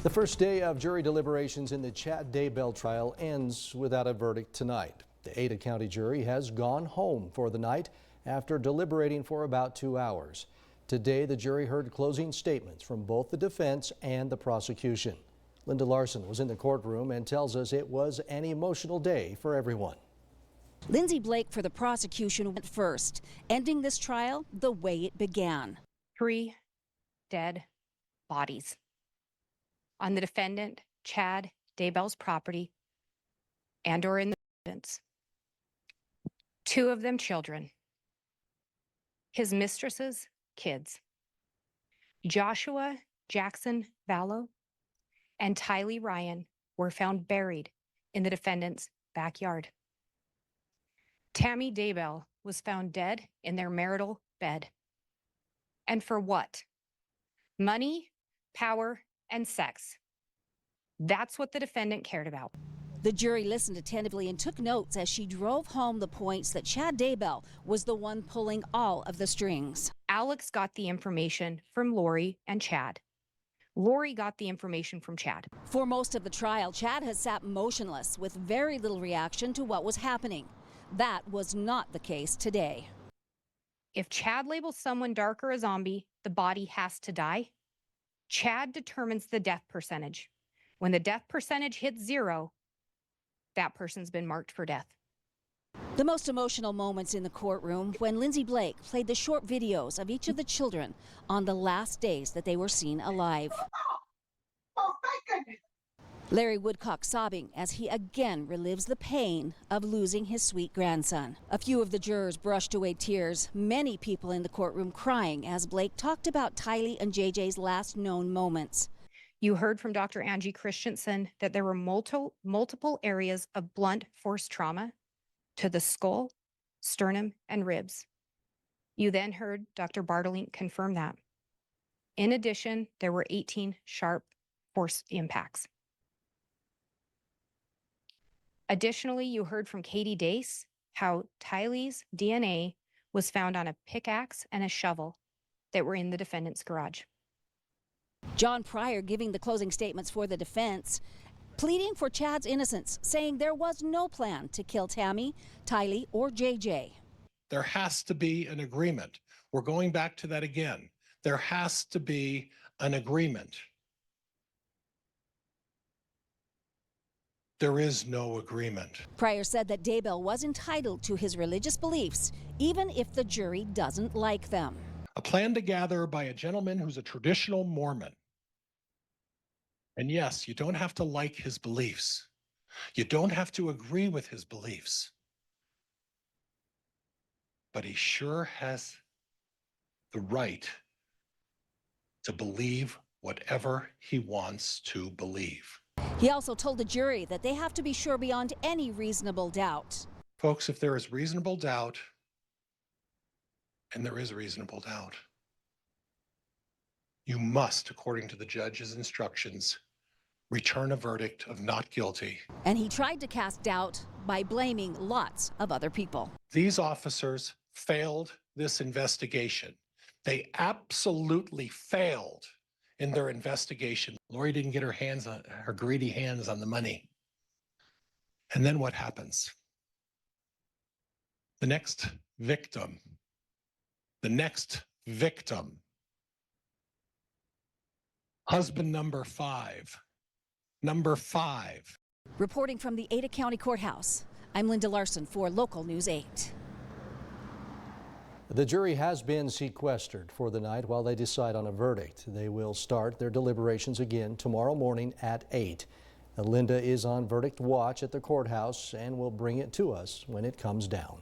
The first day of jury deliberations in the Chad Daybell trial ends without a verdict tonight. The Ada County jury has gone home for the night after deliberating for about 2 hours. Today, the jury heard closing statements from both the defense and the prosecution. Linda Larson was in the courtroom and tells us it was an emotional day for everyone. Lindsay Blake for the prosecution went first, ending this trial the way it began. 3 dead bodies on the defendant, Chad Daybell's property and or in the evidence. 2 of them children. His mistress's kids. Joshua Jackson Vallow and Tylee Ryan were found buried in the defendant's backyard. Tammy Daybell was found dead in their marital bed. And for what? Money, power, and sex. That's what the defendant cared about. The jury listened attentively and took notes as she drove home the points that Chad Daybell was the one pulling all of the strings. Alex got the information from Lori and Chad. Lori got the information from Chad. For most of the trial, Chad has sat motionless with very little reaction to what was happening. That was not the case today. If Chad labels someone dark or a zombie, the body has to die. Chad determines the death percentage. When the death percentage hits 0, that person's been marked for death. The most emotional moments in the courtroom when Lindsay Blake played the short videos of each of the children on the last days that they were seen alive. Oh, thank goodness. Larry Woodcock sobbing as he again relives the pain of losing his sweet grandson. A few of the jurors brushed away tears, many people in the courtroom crying as Blake talked about Tylee and JJ's last known moments. You heard from Dr. Angie Christensen that there were multiple areas of blunt force trauma to the skull, sternum, and ribs. You then heard Dr. Bartolink confirm that. In addition, there were 18 sharp force impacts. Additionally, you heard from Katie Dace how Tylee's DNA was found on a pickaxe and a shovel that were in the defendant's garage. John Pryor giving the closing statements for the defense, pleading for Chad's innocence, saying there was no plan to kill Tammy, Tylee, or JJ. There has to be an agreement. We're going back to that again. There has to be an agreement. There is no agreement. Pryor said that Daybell was entitled to his religious beliefs, even if the jury doesn't like them. A plan to gather by a gentleman who's a traditional Mormon. And yes, you don't have to like his beliefs. You don't have to agree with his beliefs. But he sure has the right to believe whatever he wants to believe. He also told the jury that they have to be sure beyond any reasonable doubt. Folks, if there is reasonable doubt, and there is reasonable doubt, you must, according to the judge's instructions, return a verdict of not guilty. And he tried to cast doubt by blaming lots of other people. These officers failed this investigation. They absolutely failed in their investigation. Lori didn't get her greedy hands on the money. And then what happens? The next victim, husband number 5. Reporting from the Ada County Courthouse, I'm Linda Larson for Local News 8. The jury has been sequestered for the night while they decide on a verdict. They will start their deliberations again tomorrow morning at 8. Linda is on verdict watch at the courthouse and will bring it to us when it comes down.